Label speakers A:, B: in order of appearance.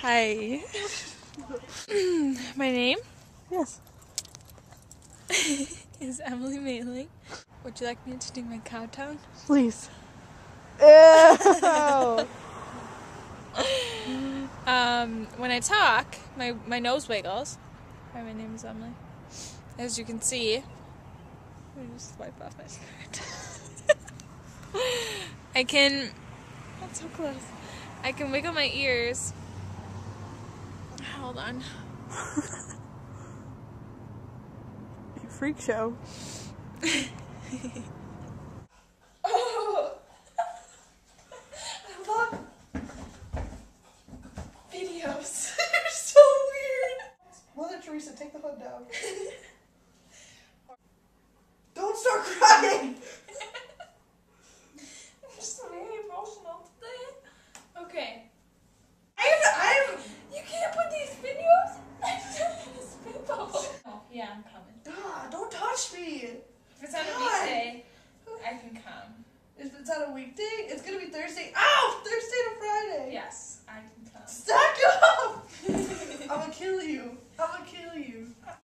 A: Hi. My name
B: Yes.
A: is Emily Mailing. Would you like me to do my countdown?
B: Please. Ew.
A: When I talk, my nose wiggles. Hi, my name is Emily. As you can see, let me just wipe off my skirt. That's so close. I can wiggle my ears. Hold on.
B: Freak show.
A: Oh, I love videos. They're so weird.
B: Mother Teresa, take the hood down. Don't start crying!
A: I'm just very emotional today. Okay. You can't put these videos. Oh, yeah, I'm coming.
B: Don't touch me!
A: If it's on a
B: God.
A: weekday, I can come.
B: If it's on a weekday, it's gonna be Thursday. Ow! Thursday to Friday!
A: Yes.